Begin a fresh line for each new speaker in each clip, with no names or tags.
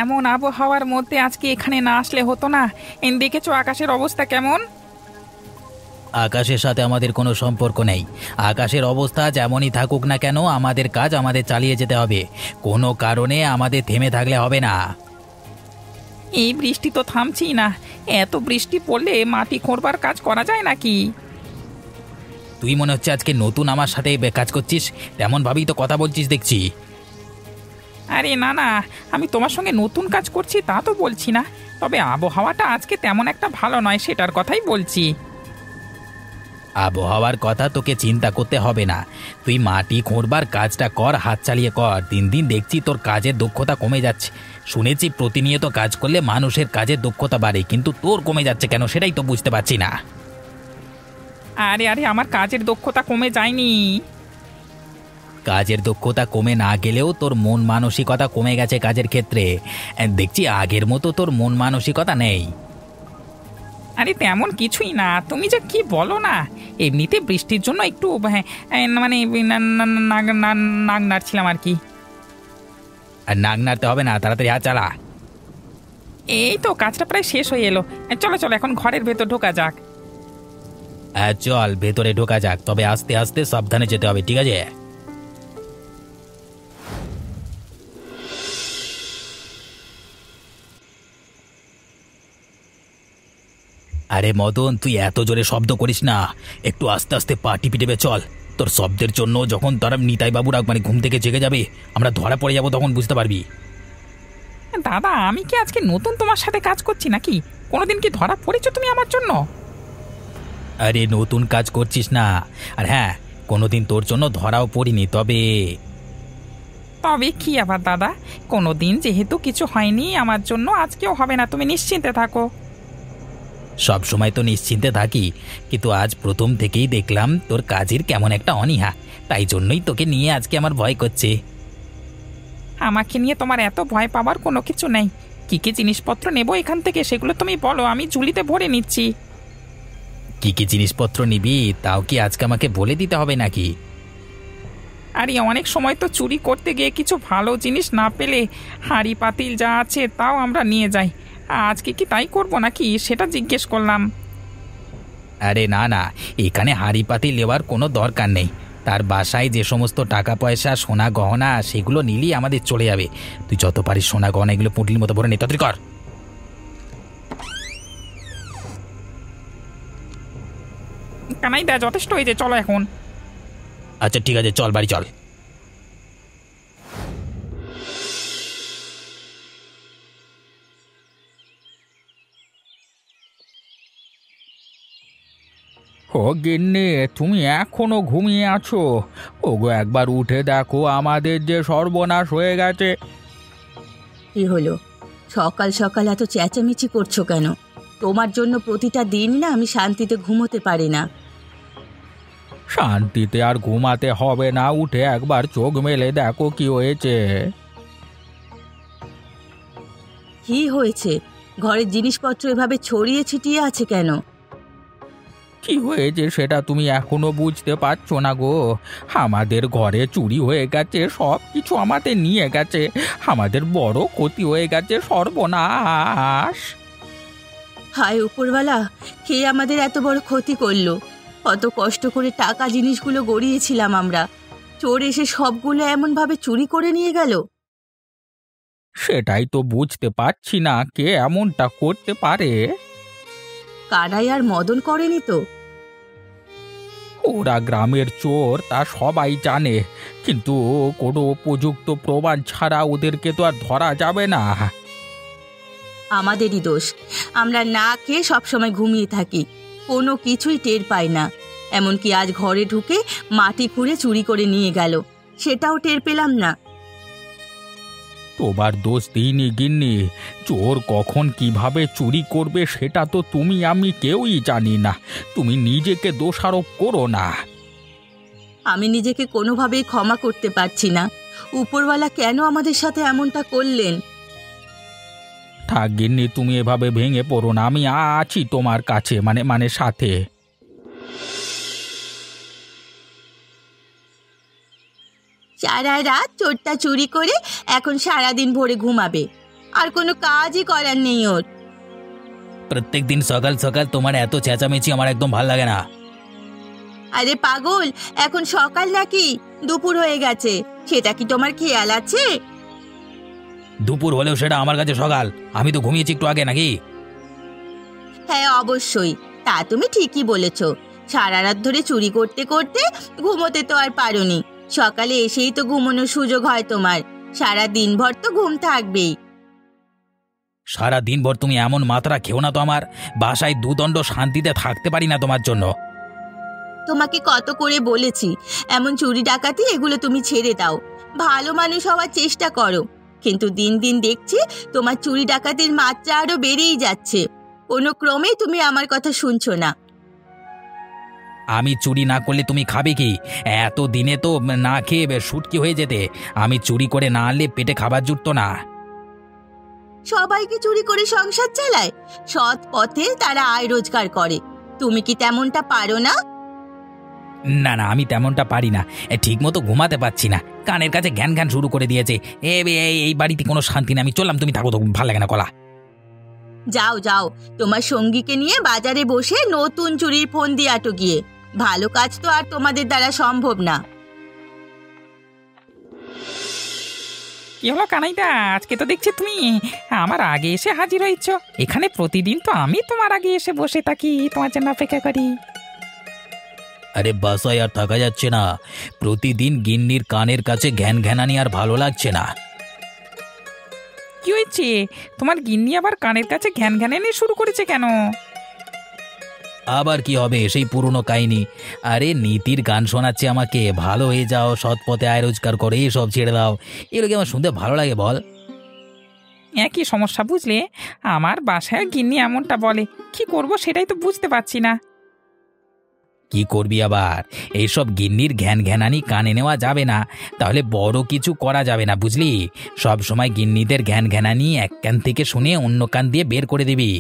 এমন আবহাওয়ার মধ্যে আজকে এখানে না আসলে হতো না। দেখেছো আকাশের অবস্থা কেমন?
আকাশের সাথে আমাদের কোনো সম্পর্ক নেই। আকাশের অবস্থা যেমনই থাকুক না কেন, আমাদের কাজ আমাদের চালিয়ে যেতে হবে। কোনো কারণে আমাদের থেমে থাকলে হবে না।
এই বৃষ্টি তো থামছেই না। এত বৃষ্টি পড়লে মাটি খোঁড়বার কাজ করা যায় নাকি?
তুই মনে হচ্ছে আজকে নতুন আমার সাথে কাজ করছিস, তেমনভাবেই তো কথা বলছিস দেখছি।
আরে না না, আমি তোমার সঙ্গে নতুন কাজ করছি তা তো বলছি না। তবে আবহাওয়াটা আজকে তেমন একটা ভালো নয়, সেটার কথাই বলছি।
আবহাওয়ার কথা তোকে চিন্তা করতে হবে না। তুই মাটি খোঁড়বার কাজটা কর, হাত চালিয়ে কর। দিন দিন দেখছি তোর কাজের দক্ষতা কমে যাচ্ছে। শুনেছি প্রতিনিয়ত কাজ করলে মানুষের কাজের দক্ষতা বাড়ে, কিন্তু তোর কমে যাচ্ছে কেন সেটাই তো বুঝতে পারছি না।
আরে আরে, আমার কাজের দক্ষতা কমে যায়নি।
কাজের দক্ষতা কমে না গেলেও তোর মন মানসিকতা কমে গেছে কাজের ক্ষেত্রে। দেখছি আগের মতো তোর মন মানসিকতা নেই।
আরে তেমন কিছুই না, তুমি যে কি বলো না। এমনিতে বৃষ্টির জন্য একটু হ্যাঁ, মানে নাক নাড়ছিলাম আর কি।
আর নাক নাড়তে হবে না, তাড়াতাড়ি হাত চালা।
এই তো কাজটা প্রায় শেষ হয়ে এলো। চলো চলো, এখন ঘরের ভেতর ঢোকা যাক।
চল ভেতরে ঢোকা যাক, তবে আস্তে আস্তে সাবধানে যেতে হবে, ঠিক আছে? আরে মদন, তুই এত জোরে শব্দ করিস না, একটু আস্তে আস্তে পা টিপে টিপে চল। তোর শব্দের জন্য যখন তারা নিতাই বাবুরা মানে ঘুম থেকে জেগে যাবে, আমরা ধরা পড়ে যাব, তখন বুঝতে পারবি।
দাদা, আমি কি আজকে নতুন তোমার সাথে কাজ করছি নাকি? কোনোদিন কি ধরা পড়েছো তুমি আমার জন্য?
আরে নতুন কাজ করছিস না। আর হ্যাঁ, কোনোদিন তোর জন্য ধরাও পড়িনি, তবে
তবে কি আবার দাদা, কোনোদিন যেহেতু কিছু হয়নি আমার জন্য, আজকেও হবে না, তুমি নিশ্চিন্তে থাকো।
সব সময় তো নিশ্চিন্তে থাকি, কিন্তু আজ প্রথম থেকেই দেখলাম তোর কাজের কেমন একটা অনীহা। তাই জন্যই তোকে নিয়ে আজকে আমার ভয় করছে।
আমাকে নিয়ে তোমার এত ভয় পাবার কোনো কিছু নেই। কি কি জিনিসপত্র নেবো এখান থেকে সেগুলো তুমি বলো, আমি ঝুলিতে ভরে নিচ্ছি।
কি কি জিনিসপত্র নিবি তাও কি আজকে আমাকে বলে দিতে হবে নাকি?
আরে অনেক সময় তো চুরি করতে গিয়ে কিছু ভালো জিনিস না পেলে হাঁড়ি পাতিল যা আছে তাও আমরা নিয়ে যাই। আজকে কি তাই করবো নাকি সেটা জিজ্ঞেস করলাম।
আরে না না, এখানে হাঁড়ি পাতি নেওয়ার কোনো দরকার নেই। তার বাসায় যে সমস্ত টাকা পয়সা সোনা গহনা সেগুলো নিলেই আমাদের চলে যাবে। তুই যত পারিস সোনা গহনা এগুলো পুঁটলির মতো ভরে নে, তাড়াতাড়ি কর।
কানাই দা, যথেষ্ট হয়েছে, চলো এখন।
আচ্ছা ঠিক আছে, চল বাড়ি চল।
ও গিন্নি, তুমি এখনো ঘুমিয়ে আছো? ওগো একবার উঠে দেখো, আমাদের যে সর্বনাশ হয়ে গেছে।
কি হলো? সকাল সকাল এত চেঁচামেচি করছো কেন? তোমার জন্য প্রতিটা দিন না আমি শান্তিতে ঘুমোতে পারি না।
শান্তিতে আর ঘুমাতে হবে না, উঠে একবার চোখ মেলে দেখো কি হয়েছে।
কি হয়েছে? ঘরের জিনিসপত্র এভাবে ছড়িয়ে ছিটিয়ে আছে কেন?
কি হয়েছে সেটা তুমি এখনো বুঝতে পারছো না গো? আমাদের ঘরে চুরি হয়ে গেছে, সব কিছু আমাদের নিয়ে গেছে। আমাদের বড় ক্ষতি হয়ে গেছে, সর্বনাশ।
হায় উপরওয়ালা, কে আমাদের এত বড় ক্ষতি করলো? কত কষ্ট করে টাকা জিনিসগুলো গড়িয়েছিলাম আমরা, চোর এসে সবগুলো এমনভাবে চুরি করে নিয়ে গেল।
সেটাই তো বুঝতে পারছি না, কে এমনটা করতে পারে।
কানাই আর মদন করেনি তো?
ওরা গ্রামের চোর তা সবাই জানে, কিন্তু কোনো উপযুক্ত প্রমাণ ছাড়া ওদেরকে তো আর ধরা যাবে না।
আমাদেরই দোষ, আমরা না খেয়ে সবসময় ঘুমিয়ে থাকি, কোনো কিছুই টের পাই না। এমনকি আজ ঘরে ঢুকে মাটি খুঁড়ে চুরি করে নিয়ে গেল, সেটাও টের পেলাম না।
তোমার দোষ দিইনি গিন্নি, চোর কখন কিভাবে চুরি করবে সেটা তো তুমি আমি কেউই জানি না। তুমি নিজেকে দোষারোপ করো না।
আমি নিজেকে কোনোভাবেই ক্ষমা করতে পারছি না। উপরওয়ালা কেন আমাদের সাথে এমনটা করলেন?
থাক গিন্নি, তুমি এভাবে ভেঙে পড়ো না, আমি আছি তোমার কাছে, মানে মানে সাথে।
সারা রাত চোরটা চুরি করে এখন সারাদিন ভরে ঘুমাবে। আর কোনো কাজই করার নেই ওর।
প্রত্যেক দিন সকাল সকাল তোমার এত চেঁচামেচি আমার একদম ভাল লাগে না।
আরে পাগল, এখন সকাল নাকি দুপুর হয়ে গেছে, সেটা কি তোমার খেয়াল আছে?
দুপুর হলেও সেটা আমার কাছে সকাল। আমি তো ঘুমিয়েছি একটু আগে, নাকি?
হ্যাঁ অবশ্যই, তা তুমি ঠিকই বলেছ। সারা রাত ধরে চুরি করতে করতে ঘুমোতে তো আর পারোনি, সকালে এসেই তো ঘুমানোর সুযোগ হয় তোমার। সারা দিনভর তো ঘুম থাকবেই।
সারা দিনভর তুমি এমন মাত্রা খেও না তো, আমার বাসায় দুদণ্ড শান্তিতে থাকতে পারি না তোমার জন্য।
তোমাকে কত করে বলেছি এমন চুরি ডাকাতি এগুলো তুমি ছেড়ে দাও, ভালো মানুষ হওয়ার চেষ্টা করো। কিন্তু দিন দিন দেখছি তোমার চুরি ডাকাতির মাত্রা আরো বেড়েই যাচ্ছে। কোনো ক্রমেই তুমি আমার কথা শুনছো না।
আমি চুরি না করলে তুমি খাবে কি? এত দিনে তো না খেয়ে শুটকি হয়ে যেতে। আমি চুরি করে না আনলে পেটে খাবার জুটতো না।
সবাইকে চুরি করে সংসার চালায়, সৎ পথে তারা আয় রোজগার করে। তুমি কি তেমনটা পারো না?
না না, আমি তেমনটা পারি না। ঠিক মতো ঘুমাতে পারছি না, কানের কাছে ঘ্যান ঘ্যান শুরু করে দিয়েছে। এই বাড়িতে কোনো শান্তি না। আমি চললাম, তুমি থাকো তো, ভালো লাগে না কলা।
যাও যাও, তোমার সঙ্গীকে নিয়ে বাজারে বসে নতুন চুরির ফোন দিয়ে আটো গিয়ে। ভালো কাজ তো আর তোমাদের দ্বারা সম্ভব না।
কি হলো কানাইদা, আজকে তো দেখছি তুমি আমার আগে এসে হাজির হয়েছ। এখানে প্রতিদিন তো আমি তোমার আগে এসে বসে থাকি, তোমার জন্য অপেক্ষা করি।
আরে বাসায় আর থাকা যাচ্ছে না। প্রতিদিন গিন্নির কানের কাছে ঘ্যান ঘ্যানানি আর ভালো লাগছে না।
কি হয়েছে? তোমার গিন্নি আবার কানের কাছে ঘ্যান ঘ্যানানি শুরু করেছে কেন?
আবার কি হবে, সেই পুরনো কাহিনী। আরে নীতির গান শোনাচ্ছে আমাকে, ভালো হয়ে যাও, সৎ পথে আয় রোজগার করে, সব ছেড়ে দাও। এগুলো কি আমার শুনতে ভালো লাগে বল?
একই সমস্যা বুঝলে, আমার বাসায় গিন্নি এমনটা বলে। কি করব সেটাই তো বুঝতে পারছি না।
কি করবি আবার? এইসব গিন্নির ঘ্যান ঘ্যানানি কানে নেওয়া যাবে না, তাহলে বড় কিছু করা যাবে না, বুঝলি? সব সময় গিন্নিদের ঘ্যান ঘ্যানানি এক কান থেকে শুনে অন্য কান দিয়ে বের করে দিবি।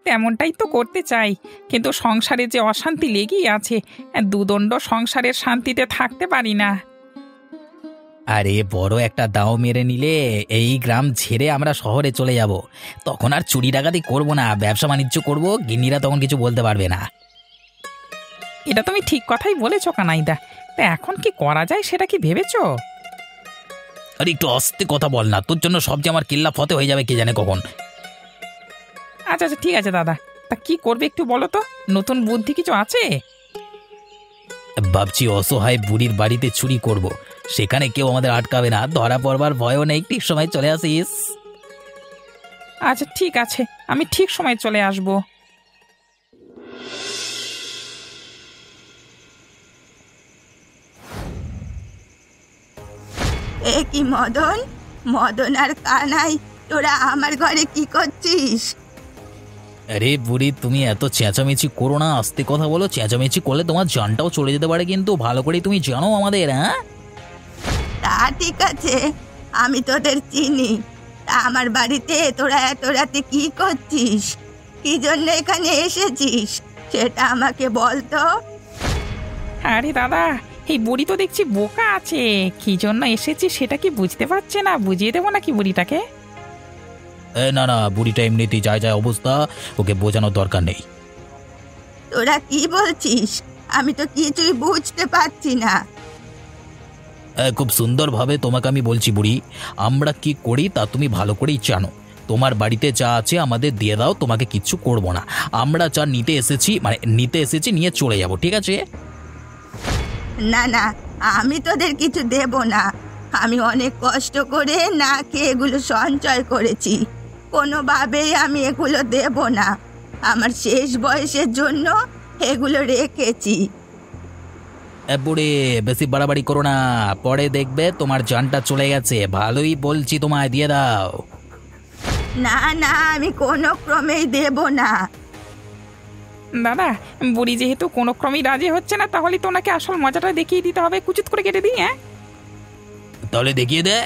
তেমনটাই তো করতে চাই, কিন্তু সংসারে যে অশান্তি লেগেই আছে, দুদণ্ড সংসারের শান্তিতে থাকতে পারি না।
আরে বড় একটা দাও মেরে নিলে এই গ্রাম ছেড়ে আমরা শহরে চলে যাব। তখন আর চুরি ডাকাতি করবো না, ব্যবসা বাণিজ্য করব, গিন্নিরা তখন কিছু বলতে পারবে না।
এটা তুমি ঠিক কথাই বলেছো কানাইদা, তা এখন কি করা যায় সেটা কি ভেবেছো?
আরে একটু আস্তে কথা বল না, তোর জন্য সব যে আমার কিল্লা ফতে হয়ে যাবে কে জানে কখন।
আচ্ছা আচ্ছা ঠিক আছে দাদা, তা কি করবে একটু বলো তো, নতুন বুদ্ধি কিছু আছে?
ভাবছি অসহায় বুড়ির বাড়িতে চুরি করব, সেখানে কেউ আমাদের আটকাবে না, ধরা পড়বার ভয়ও নেই। ঠিক সময় চলে আসিস।
আচ্ছা ঠিক আছে, আমি ঠিক সময় চলে আসবো।
এ কি মদন, মদন আর কানাই, তোরা আমার ঘরে কি করছিস?
আরে বুড়ি, তুমি এত চেঁচামেচি করো না, আস্তে কথা বলো। চেঁচামেচি করলে তোমার জানটাও চলে যেতে পারে, কিন্তু ভালো করে তুমি জানো আমাদের। হ্যাঁ
তা ঠিক আছে, আমি তোদের চিনি। তা আমার বাড়িতে তোরা এত রাতে কি করছিস? কি জন্য এখানে এসেছিস সেটা আমাকে বল তো।
আরে দাদা, এই বুড়ি তো দেখছি বোকা আছে, কি জন্য এসেছি সেটা কি বুঝতে পারছে না? বুঝিয়ে দেবো নাকি বুড়িটাকে?
না না, বুড়িটা এমনিতেই যায় যায় অবস্থা, ওকে বোঝানোর দরকার নেই।
তোরা কি বলছিস? আমি তো কিছুই বুঝতে পারছি না।
খুব সুন্দরভাবে তোমাকে আমি বলছি বুড়ি, আমরা কি করি তা তুমি ভালো করেই জানো। তোমার বাড়িতে যা আছে আমাদের দিয়ে দাও, তোমাকে কিচ্ছু করব না। আমরা যা নিতে এসেছি, মানে নিতে এসেছি, নিয়ে চলে যাব, ঠিক আছে?
না না, আমি তোদের কিছু দেব না। আমি অনেক কষ্ট করে না খেয়ে এগুলো সঞ্চয় করেছি, কোনোভাবেই আমি এগুলো দেব না। আমার শেষ বয়সের জন্য এগুলো রেখেছি।
বুড়ি বেশি বাড়াবাড়ি করো না, পরে দেখবে তোমার জানটা চলে গেছে। ভালোই বলছি, তোমায় দিয়ে দাও।
না না, আমি কোনো ক্রমেই দেব না।
দাদা, বুড়ি যেহেতু কোনো ক্রমেই রাজি হচ্ছে না, তাহলে তো ওনাকে আসল মজাটা দেখিয়ে দিতে হবে। কুচিত করে কেটে দিই। হ্যাঁ
তাহলে দেখিয়ে দে।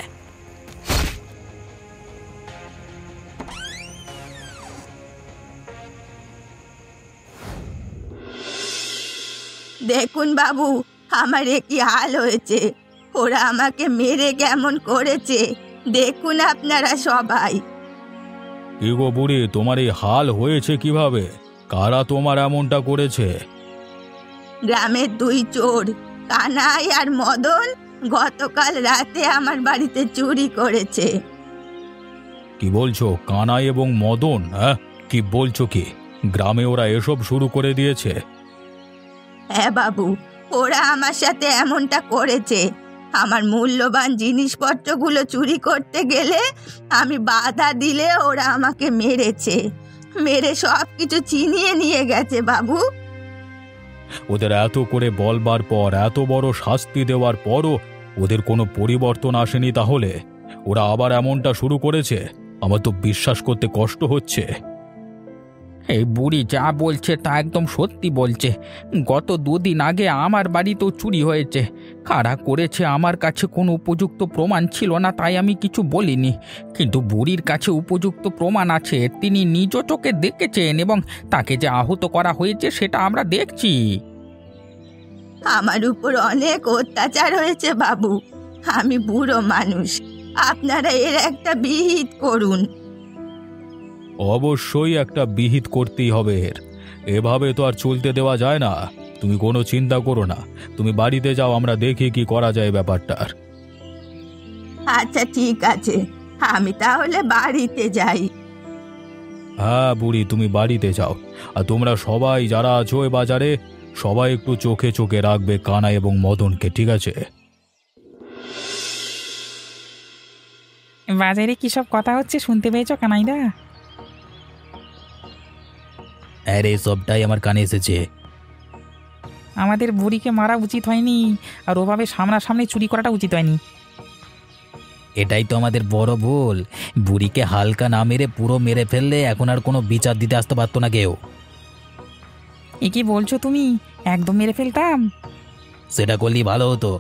দেখুন বাবু, আমার এ কি হাল হয়েছে। ওরা আমাকে মেরে কেমন করেছে, দেখুন আপনারা সবাই।
কি গো বুড়ি, তোমার এই হাল হয়েছে কিভাবে? কারা তোমার এমনটা করেছে?
গ্রামের দুই চোর, কানাই আর মদন, গতকাল রাতে আমার বাড়িতে চুরি করেছে।
কি বলছো? কানাই এবং মদন? হ্যাঁ, কি বলছো কি? গ্রামে ওরা এসব শুরু করে দিয়েছে?
হ্যাঁ বাবু, ওরা আমার সাথে এমনটা করেছে। আমার মূল্যবান জিনিসপত্রগুলো চুরি করতে গেলে আমি বাধা দিলে ওরা আমাকে মেরেছে, মেরে সব কিছু ছিনিয়ে নিয়ে গেছে বাবু।
ওদের এত করে বলবার পর, এত বড় শাস্তি দেওয়ার পরও ওদের কোনো পরিবর্তন আসেনি, তাহলে ওরা আবার এমনটা শুরু করেছে? আমার তো বিশ্বাস করতে কষ্ট হচ্ছে।
এই বুড়ি যা বলছে তা একদম সত্যি বলছে। গত দুদিন আগে আমার বাড়িতেও চুরি হয়েছে। কারা করেছে আমার কাছে কোনো উপযুক্ত প্রমাণ ছিল না, তাই আমি কিছু বলিনি। কিন্তু বুড়ির কাছে উপযুক্ত প্রমাণ আছে। তিনি নিজ চোখে দেখেছেন এবং তাকে যে আহত করা হয়েছে সেটা আমরা দেখছি।
আমার উপর অনেক অত্যাচার হয়েছে বাবু। আমি বুড়ো মানুষ, আপনারা এর একটা বিহিত করুন।
অবশ্যই একটা বিহিত করতেই হবে এর। এভাবে তো আর চলতে দেওয়া যায় না। তুমি কোনো চিন্তা করো না, তুমি বাড়িতে যাও, আমরা দেখি কি করা যায় ব্যাপারটার।
আচ্ছা ঠিক আছে, আমি তাহলে বাড়িতে যাই।
হ্যাঁ বুড়ি, তুমি বাড়িতে যাও। আর তোমরা সবাই যারা আছো এ বাজারে, সবাই একটু চোখে চোখে রাখবে কানাই এবং মদনকে, ঠিক আছে?
বাজারে কি সব কথা হচ্ছে শুনতে পেয়েছো কানাইদা?
আরে সবটাই আমার কানে এসেছে।
আমাদের বুড়িকে মারা উচিত হয়নি, আর ওভাবে সামনাসামনি চুরি করাটা উচিত হয়নি।
এটাই তো আমাদের বড় ভুল। বুড়িকে হালকা না মেরে পুরো মেরে ফেললে এখন আর কোনো বিচার দিতে আসতে পারতো না কেউ।
এ কি বলছো তুমি? একদম মেরে ফেলতাম।
সেটা করলেই ভালো হতো।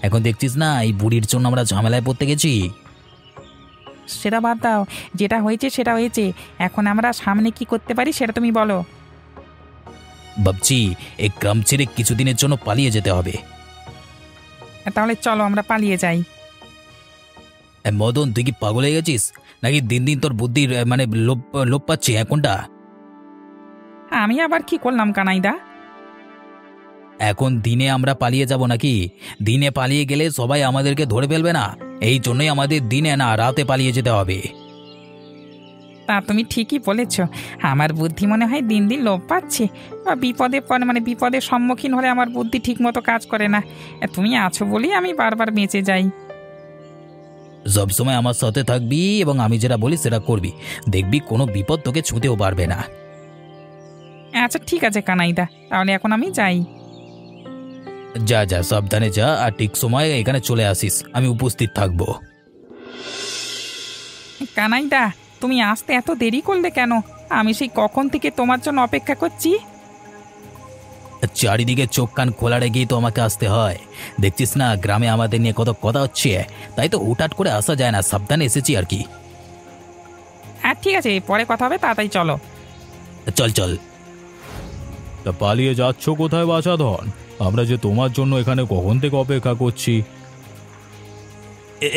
এখন দেখছিস না এই বুড়ির জন্য আমরা ঝামেলায় পড়তে গেছি।
সেটা বাদ দাও, যেটা হয়েছে সেটা হয়েছে। এখন আমরা সামনে কি করতে পারি সেটা তুমি বলো।
ভাবছি এই গ্রাম ছেড়ে কিছুদিনের জন্য পালিয়ে যেতে হবে।
তাহলে চলো আমরা পালিয়ে যাই।
মদন, তুই কি পাগল হয়ে গেছিস নাকি? দিন দিন তোর বুদ্ধির মানে লোপ পাচ্ছে এখনটা।
আমি আবার কি করলাম কানাইদা?
এখন দিনে আমরা পালিয়ে যাব নাকি? দিনে পালিয়ে গেলে সবাই আমাদেরকে ধরে ফেলবে না? এই জন্যই আমাদের দিনে না রাতে পালিয়ে যেতে হবে।
তা তুমি ঠিকই বলেছ। আমার বুদ্ধি মনে হয় দিন দিন লোপ পাচ্ছে, বা বিপদে পড়ে, মানে বিপদের সম্মুখীন হলে আমার বুদ্ধি ঠিক মতো কাজ করে না। তুমি আছো বলেই আমি বারবার বেঁচে যাই।
সবসময় আমার সাথে থাকবি এবং আমি যেটা বলি সেটা করবি, দেখবি কোনো বিপদ তোকে ছুঁতেও পারবে না।
আচ্ছা ঠিক আছে কানাইদা, তাহলে এখন আমি যাই।
যা যা, সাবধানে যা, আর ঠিক সময়ে এখানে চলে আসিস, আমি উপস্থিত থাকবো।
কানাইদা, তুমি আসতে এত দেরি করলে কেন? আমি সেই কখন থেকে তোমার জন্য অপেক্ষা করছি।
চারিদিকে চোখ কান খোলা রেখেই তো আমাকে আসতে হয়। দেখছিস না গ্রামে আমাদের নিয়ে কত কথা হচ্ছে, তাই তো হুটহাট করে আসা যায় না, সাবধানে এসেছি আর কি।
হ্যাঁ ঠিক আছে, পরে কথা হবে, তাড়াতাড়ি চলো।
চল চল।
তা পালিয়ে যাচ্ছ কোথায় বাছাধন? আমরা যে তোমার জন্য এখানে কখন থেকে অপেক্ষা করছি।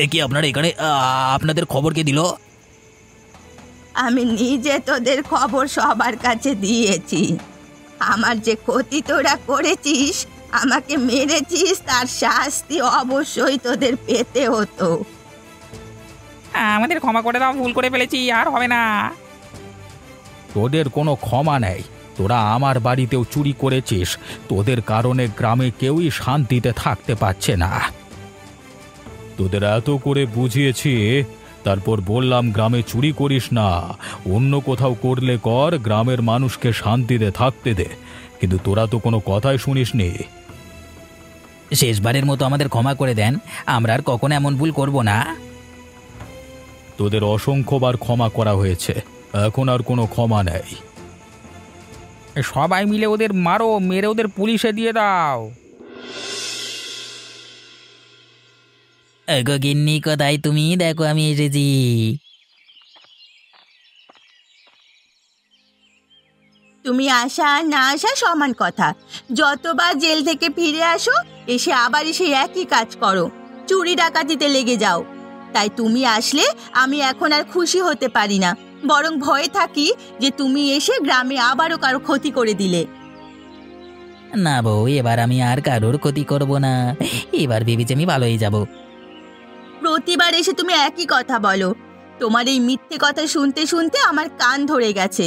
এ কি আপনারা এখানে? আপনাদের খবর কে দিল?
আমি নিজে তোদের খবর সবার কাছে দিয়েছি। আমার যে ক্ষতি তোরা করেছিস, আমাকে মেরেছিস, তার শাস্তি অবশ্যই তোদের পেতে হতো।
আমাদের ক্ষমা করে দাও, ভুল করে ফেলেছি, আর হবে না।
তোদের কোনো ক্ষমা নেই। তোরা আমার বাড়িতেও চুরি করেছিস, তোদের কারণে গ্রামে কেউই শান্তিতে থাকতে পারছে না। তোদের এত করে বুঝিয়েছি, তারপর বললাম গ্রামে চুরি করিস না, অন্য কোথাও করলে কর, গ্রামের মানুষকে শান্তিতে থাকতে দে, কিন্তু তোরা তো কোনো কথাই শুনিসনি।
শেষবারের মতো আমাদের ক্ষমা করে দেন, আমরা আর কখনো এমন ভুল করব না।
তোদের অসংখ্যবার ক্ষমা করা হয়েছে, এখন আর কোনো ক্ষমা নেই।
সবাই মিলে ওদের মারো, মেরে ওদের পুলিশে দিয়ে দাও।
এগো গিন্নি, কোথায় তুমি? দেখো আমি এসেছি।
তুমি আসা আর না আসা সমান কথা। যতবার জেল থেকে ফিরে আসো, এসে আবার সেই একই কাজ করো, চুরি ডাকাতিতে লেগে যাও। তাই তুমি আসলে আমি এখন আর খুশি হতে পারি না, বরং ভয়ে থাকি যে তুমি এসে গ্রামে আবারও কারো ক্ষতি করে দিলে।
না বউ, এবার আমি আর কারোর ক্ষতি করব না। এবার ভেবেছি আমি ভালো হয়ে যাব।
প্রতিবার এসে তুমি একই কথা বলো। তোমার এই মিথ্যে কথা শুনতে শুনতে আমার কান ধরে গেছে।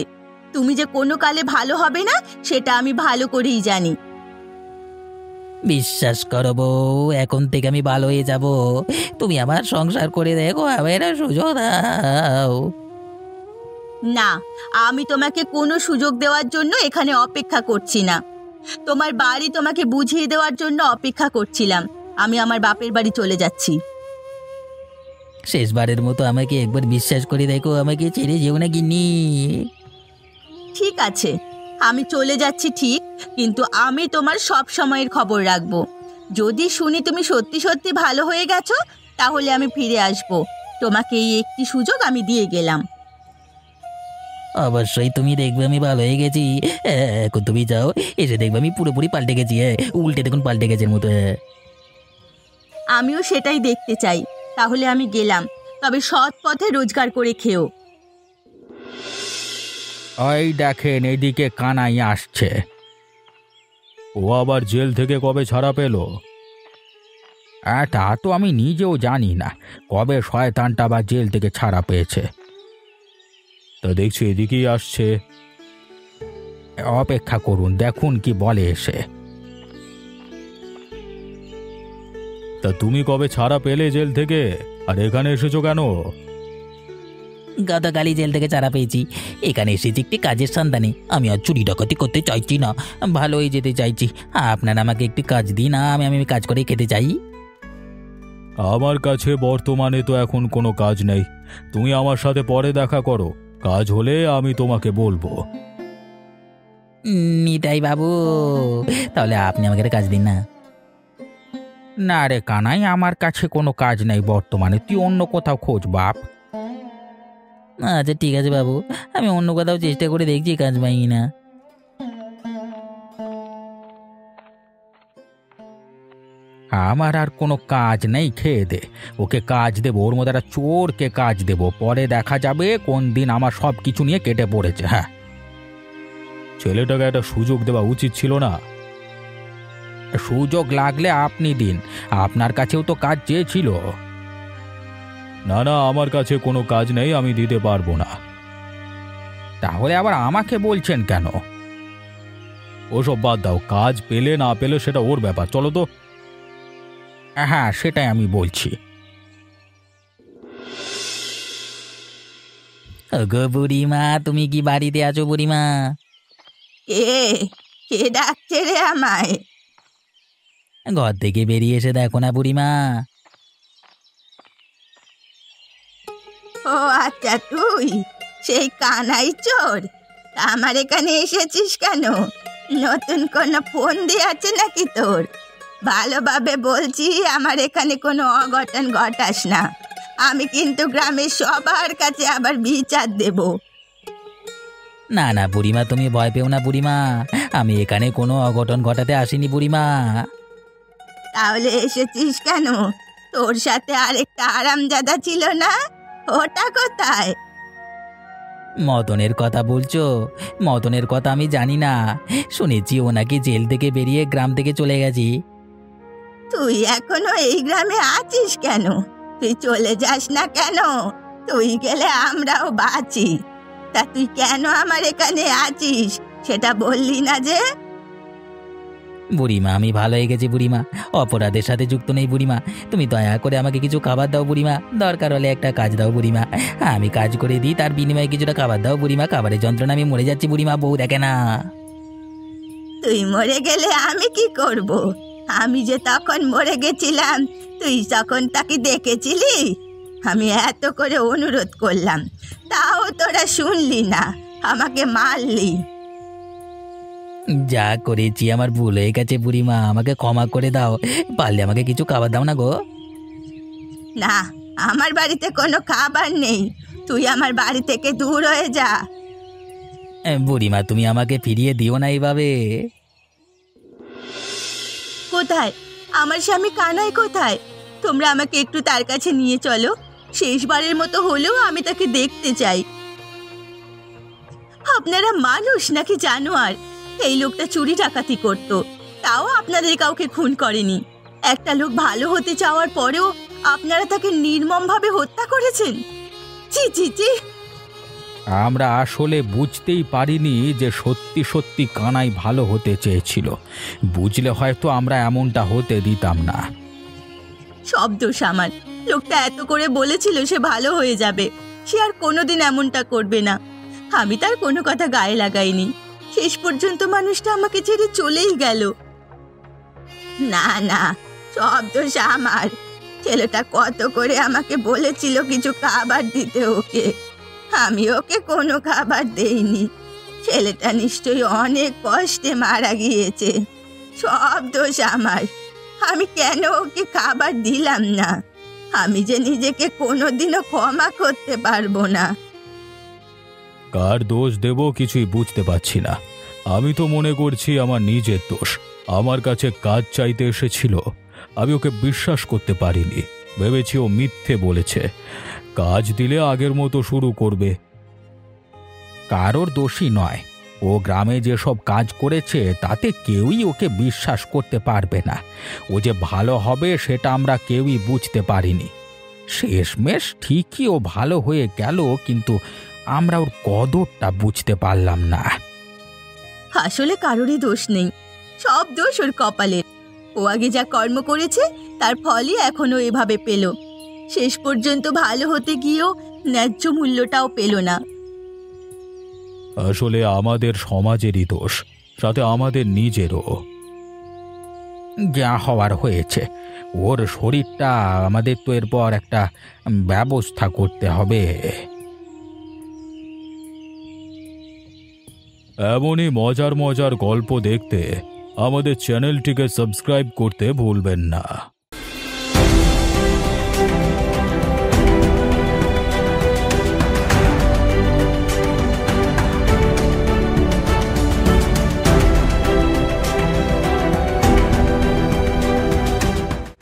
তুমি যে কোনো কালে ভালো হবে না সেটা আমি ভালো করেই জানি।
বিশ্বাস করো বউ, এখন থেকে আমি ভালো হয়ে যাব। তুমি আমার সংসার করে দেখো, আমার সুযোগ দাও।
না, আমি তোমাকে কোনো সুযোগ দেওয়ার জন্য এখানে অপেক্ষা করছি না। তোমার বাড়ি তোমাকে বুঝিয়ে দেওয়ার জন্য অপেক্ষা করছিলাম। আমি আমার বাপের বাড়ি চলে যাচ্ছি।
শেষবারের মতো আমাকে একবার বিশ্বাস করে দেখো, আমাকে ছেড়ে যেও না গিন্নি।
ঠিক আছে, আমি চলে যাচ্ছি ঠিক, কিন্তু আমি তোমার সব সময়ের খবর রাখবো। যদি শুনি তুমি সত্যি সত্যি ভালো হয়ে গেছো, তাহলে আমি ফিরে আসবো। তোমাকে এই একটি সুযোগ আমি দিয়ে গেলাম।
অবশ্যই তুমি দেখবে আমি ভালো হয়ে গেছি। এখন তুমি যাও, এসে দেখবে আমি পুরোপুরি পাল্টে গেছি। উল্টে দেখুন পাল্টে গেছে মতো।
আমিও সেটাই দেখতে চাই। তাহলে আমি গেলাম, তবে সৎ পথে রোজগার করে খেও।
ওই দেখেন, এদিকে কানাই আসছে।
ও আবার জেল থেকে কবে ছাড়া পেল?
তা তো আমি নিজেও জানি না কবে শয়তানটা বা জেল থেকে ছাড়া পেয়েছে।
তা দেখছি এদিকেই আসছে।
অপেক্ষা করুন, দেখুন কি বলে এসে।
তা তুমি কবে ছাড়া পেলে জেল থেকে, আর এখানে এসেছো কেন?
গতকালই জেল থেকে ছাড়া পেয়েছি। এখানে এসেছি একটি কাজের সন্ধানে। আমি আর চুরি ডাকাতি করতে চাইছি না, ভালো হয়ে যেতে চাইছি। আপনারা আমাকে একটি কাজ দিন, আমি কাজ করে খেতে চাই।
আমার কাছে বর্তমানে তো এখন কোনো কাজ নেই। তুমি আমার সাথে পরে দেখা করো, কাজ হলে আমি তোমাকে বলবো।
নিতাই বাবু, তাহলে আপনি আমাকে একটা কাজ দিন না।
না রে কানাই, আমার কাছে কোনো কাজ নেই বর্তমানে, তুই অন্য কোথাও খোঁজ বাপ।
আচ্ছা ঠিক আছে বাবু, আমি অন্য কোথাও চেষ্টা করে দেখছি কাজ পাই না।
আমার আর কোনো কাজ নেই, খেয়ে দে। ওকে কাজ দেবো, ওর মধ্যে একটা চোরকে কাজ দেবো, পরে দেখা যাবে কোন দিন আমার সব কিছু নিয়ে কেটে পড়েছে। হ্যাঁ,
ছেলেটাকে একটা সুযোগ দেওয়া উচিত ছিল না?
সুযোগ লাগলে আপনি দিন, আপনার কাছেও তো কাজ চেয়েছিল।
না না, আমার কাছে কোনো কাজ নেই, আমি দিতে পারবো না।
তাহলে আবার আমাকে বলছেন কেন?
ওসব বাদ দাও, কাজ পেলে না পেলে সেটা ওর ব্যাপার, চলো তো।
হ্যাঁ, সেটাই আমি বলছি।
গো বুড়িমা, তুমি কি বাড়িতে আছো বুড়িমা?
কে কে ডাকছে রে আমায়?
ঘর থেকে বেরিয়ে এসে দেখো না বুড়িমা।
ও আচ্ছা, তুই সেই কানাই চোর? তা আমার এখানে এসেছিস কেন? নতুন কোনো ফোন দিয়ে আছে নাকি তোর? ভালোভাবে বলছি, আমার এখানে কোনো অঘটন ঘটাস না। আমি কিন্তু গ্রামের সবার কাছে আবার বিচার দেব।
না না বুড়িমা, তুমি ভয় পেও না বুড়িমা, আমি এখানে কোনো অঘটন ঘটাতে আসিনি বুড়িমা।
তাহলে এসেছিস কেন? তোর সাথে আরেকটা আরামজাদা ছিল না, ওটা কোথায়?
মদনের কথা বলছো? মদনের কথা আমি জানি না, শুনেছি ও নাকি জেল থেকে বেরিয়ে গ্রাম থেকে চলে গেছি।
তুই এখনো এই গ্রামে আছিস কেন? তুই চলে যাস না কেন? তুই গেলে আমরাও বাঁচি। তা তুই কেন আমার এখানে আছিস সেটা বললি না যে?
বুড়িমা, আমি ভালো হয়ে গেছি বুড়িমা, অপরাধের সাথে যুক্ত নেই বুড়িমা। তুমি দয়া করে আমাকে কিছু খাবার দাও বুড়িমা, দরকার হলে একটা কাজ দাও বুড়িমা। আমি কাজ করে দিই, তার বিনিময়ে কিছুটা খাবার দাও বুড়িমা। খাবারের যন্ত্রণা আমি মরে যাচ্ছি বুড়িমা, বউ দেখে না।
তুই মরে গেলে আমি কি করব? আমি যে তখন মরে গেছিলাম, তুই তখন তাকে দেখেছিলি? আমি এত করে অনুরোধ করলাম, তাও তোরা শুনলি না, আমাকে মারলি।
যা করেছি আমার ভুল হয়ে গেছে বুড়িমা, আমাকে ক্ষমা করে দাও। পারলে আমাকে কিছু খাবার দাও না গো।
না, আমার বাড়িতে কোনো খাবার নেই, তুই আমার বাড়ি থেকে দূর হয়ে যা।
বুড়িমা, তুমি আমাকে ফিরিয়ে দিও না এইভাবে।
কোথায় আমার স্বামী কানাই, কোথায়? তোমরা আমাকে একটু তার কাছে নিয়ে চলো, শেষবারের মতো হলেও আমি তাকে দেখতে চাই। আপনারা মানুষ নাকি জানোয়ার? এই লোকটা চুরি ডাকাতি করত, তাও আপনাদের কাউকে খুন করেনি। একটা লোক ভালো হতে চাওয়ার পরেও আপনারা তাকে নির্মমভাবে হত্যা করেছেন। ছি ছি ছি!
আমরা আসলে বুঝতেই পারিনি যে সত্যি সত্যি কানাই ভালো হতে চেয়েছিল। বুঝলে হয়তো আমরা এমনটা হতে দিতাম না।
সব দোষ আমার। লোকটা এত করে বলেছিল সে ভালো হয়ে যাবে, সে আর কোনোদিন এমনটা করবে না। আমি তার কোনো কথা গায়ে লাগাইনি। শেষ পর্যন্ত মানুষটা আমাকে ছেড়ে চলেই গেল। না না, সব দোষ আমার। ছেলেটা কত করে আমাকে বলেছিল কিছু খাবার দিতে ওকে, আমি ওকে কোনো খাবার দেইনি। ছেলেটা নিশ্চয়ই অনেক কষ্টে মারা গিয়েছে। সব দোষ আমার। আমি কেন ওকে খাবার দিলাম না? আমি যে নিজেকে কোনোদিনও ক্ষমা করতে পারবো না।
কার দোষ দেব কিছুই বুঝতে পারছি না। আমি তো মনে করছি আমার নিজের দোষ। আমার কাছে কাজ চাইতে এসেছিল, আমি ওকে বিশ্বাস করতে পারিনি। ভেবেছি ও মিথ্যে বলেছে, কাজ দিলে আগের মতো শুরু করবে। কারোর দোষী নয়। ও গ্রামে যেসব কাজ করেছে তাতে কেউই ওকে বিশ্বাস করতে পারবে না। ও যে ভালো হবে সেটা আমরা কেউই বুঝতে পারিনি। শেষমেশ ঠিকই ও ভালো হয়ে গেল, কিন্তু আমরা ওর কদরটা বুঝতে পারলাম না।
আসলে কারোরই দোষ নেই, সব দোষ ওর কপালের। ও আগে যা কর্ম করেছে তার ফলই এখনো এভাবে পেল। শেষ পর্যন্ত ভালো হতে গিয়েও ন্যায্য মূল্যটাও পেল না।
আসলে আমাদের সমাজেরই দোষ, সাথে আমাদের নিজেরও। যা হওয়ার হয়েছে। ওর শরীরটা আমাদের তো এরপর একটা ব্যবস্থা করতে হবে। এমনই মজার মজার গল্প দেখতে আমাদের চ্যানেলটিকে সাবস্ক্রাইব করতে ভুলবেন না।